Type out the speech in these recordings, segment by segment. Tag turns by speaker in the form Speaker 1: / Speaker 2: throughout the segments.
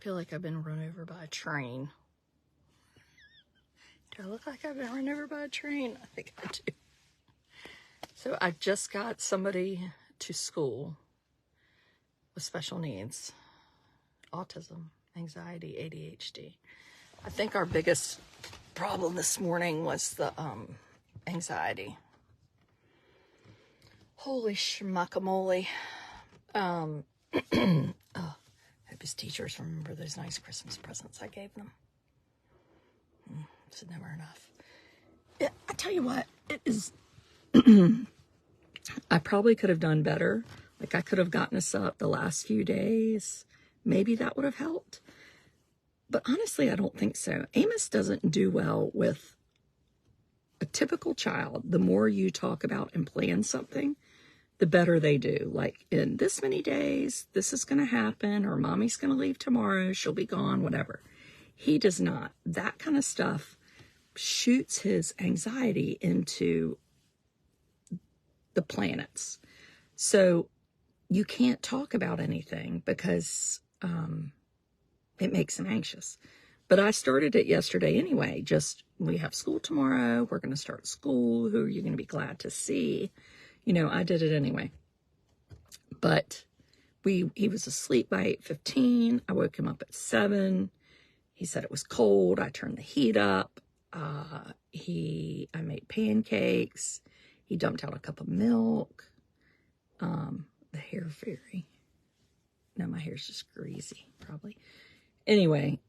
Speaker 1: feel like I've been run over by a train. Do I look like I've been run over by a train? I think I do. So I just got somebody to school with special needs, autism, anxiety, ADHD. I think our biggest problem this morning was the anxiety. Holy schmuckamole. Oh, I hope his teachers remember those nice Christmas presents I gave them. It's never enough. I tell you what, it is. I probably could have done better. Like, I could have gotten us up the last few days. Maybe that would have helped. But honestly, I don't think so. Amos doesn't do well with a typical child. The more you talk about and plan something, the better they do. Like, in this many days, this is going to happen, or mommy's going to leave tomorrow, she'll be gone, whatever. He does not. That kind of stuff shoots his anxiety into the planets. So you can't talk about anything because it makes him anxious. But I started it yesterday anyway. Just, we have school tomorrow. We're going to start school. Who are you going to be glad to see? You know, I did it anyway. But he was asleep by 8:15. I woke him up at 7. He said it was cold. I turned the heat up. I made pancakes. He dumped out a cup of milk. The hair fairy. No, my hair's just greasy, probably. Anyway,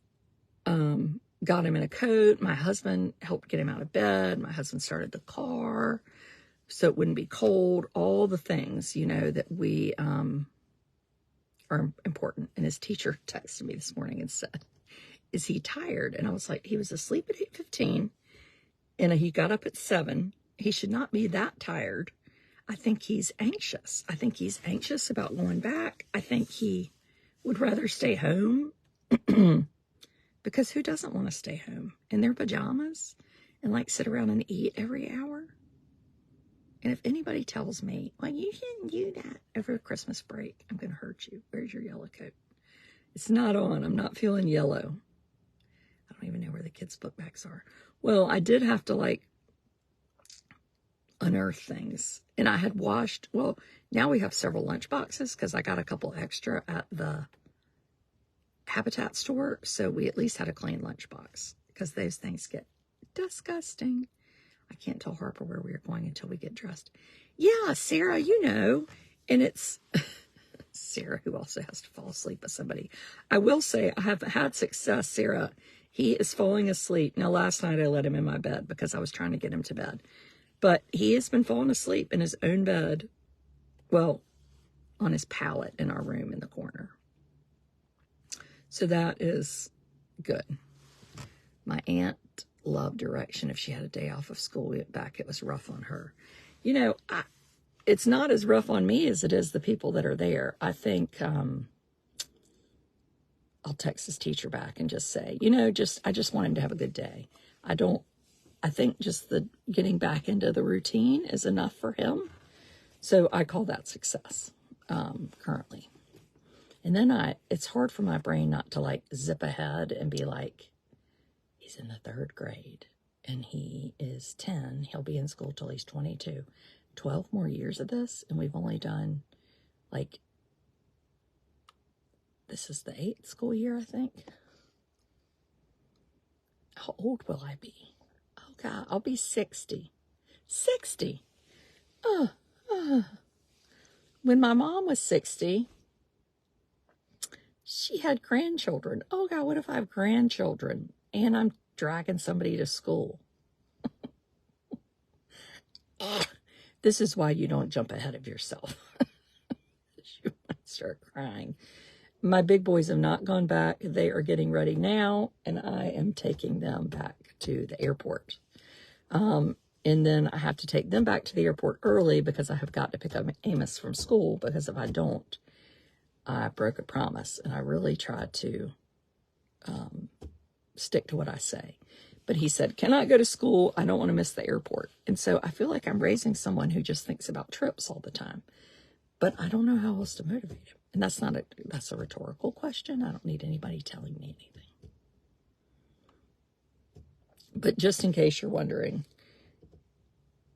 Speaker 1: got him in a coat. My husband helped get him out of bed. My husband started the car so it wouldn't be cold. All the things, you know, that we are important. And his teacher texted me this morning and said, "Is he tired?" And I was like, he was asleep at 8:15 and he got up at 7. He should not be that tired. I think he's anxious. I think he's anxious about going back. I think he would rather stay home because who doesn't want to stay home in their pajamas and like sit around and eat every hour? And if anybody tells me, well, you shouldn't do that over a Christmas break, I'm going to hurt you. Where's your yellow coat? It's not on. I'm not feeling yellow. I don't even know where the kids' book bags are. Well, I did have to like unearth things. And I had washed, well, now we have several lunch boxes because I got a couple extra at the Habitat store. So we at least had a clean lunch box because those things get disgusting. I can't tell Harper where we are going until we get dressed. Yeah, Sarah, you know. And it's Sarah who also has to fall asleep with somebody. I will say I have had success, Sarah. He is falling asleep. Now, last night I let him in my bed because I was trying to get him to bed. But he has been falling asleep in his own bed, well, on his pallet in our room in the corner. So that is good. My aunt loved direction. If she had a day off of school, we went back. It was rough on her. You know, it's not as rough on me as it is the people that are there. I think I'll text his teacher back and just say, you know, I just want him to have a good day. I think just the getting back into the routine is enough for him. So I call that success currently. And then it's hard for my brain not to like zip ahead and be like, he's in the 3rd grade and he is 10. He'll be in school till he's 22. 12 more years of this. And we've only done like, this is the 8th school year, I think. How old will I be? Oh God, I'll be 60. 60. When my mom was 60, she had grandchildren. Oh God, what if I have grandchildren and I'm dragging somebody to school? This is why you don't jump ahead of yourself. You might start crying. My big boys have not gone back. They are getting ready now, and I am taking them back to the airport. And then I have to take them back to the airport early because I have got to pick up Amos from school, because if I don't, I broke a promise, and I really tried to stick to what I say. But he said, can I go to school? I don't want to miss the airport. And so I feel like I'm raising someone who just thinks about trips all the time. But I don't know how else to motivate him. And that's a rhetorical question. I don't need anybody telling me anything. But just in case you're wondering,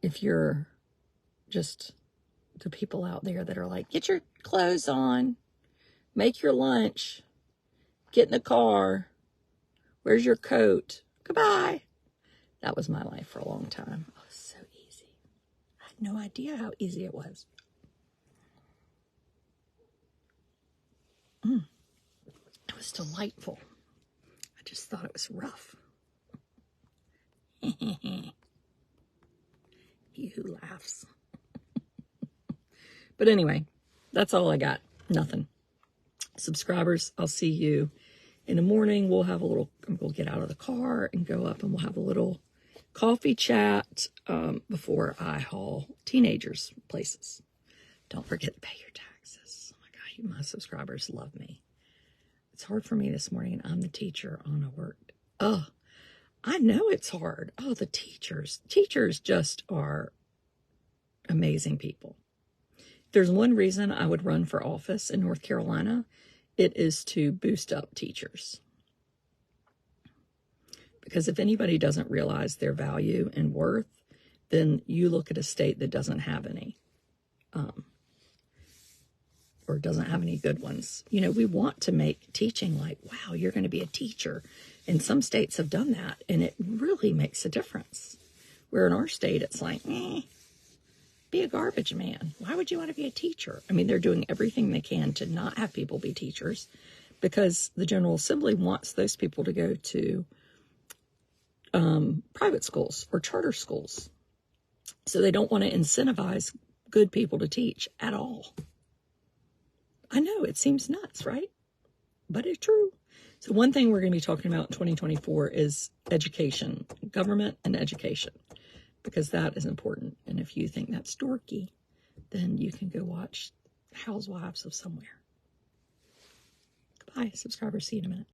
Speaker 1: if you're just the people out there that are like, get your clothes on, make your lunch, get in the car, where's your coat? Goodbye. That was my life for a long time. Oh, it was so easy. I had no idea how easy it was. It was delightful. I just thought it was rough. He who laughs. But anyway, that's all I got. Nothing. Subscribers, I'll see you in the morning. We'll get out of the car and go up and we'll have a little coffee chat before I haul teenagers places. Don't forget to pay your taxes. Oh my God, my subscribers love me. It's hard for me this morning. I'm the teacher on a work. Oh, I know it's hard. Oh, the teachers. Teachers just are amazing people. If there's one reason I would run for office in North Carolina, it is to boost up teachers. Because if anybody doesn't realize their value and worth, then you look at a state that doesn't have any, or doesn't have any good ones. You know, we want to make teaching like, wow, you're going to be a teacher. And some states have done that, and it really makes a difference. Where in our state, it's like, be a garbage man. Why would you want to be a teacher? I mean, they're doing everything they can to not have people be teachers because the General Assembly wants those people to go to private schools or charter schools. So they don't want to incentivize good people to teach at all. I know, it seems nuts, right? But it's true. So one thing we're going to be talking about in 2024 is education, government and education, because that is important. And if you think that's dorky, then you can go watch Housewives of Somewhere. Goodbye, subscribers. See you in a minute.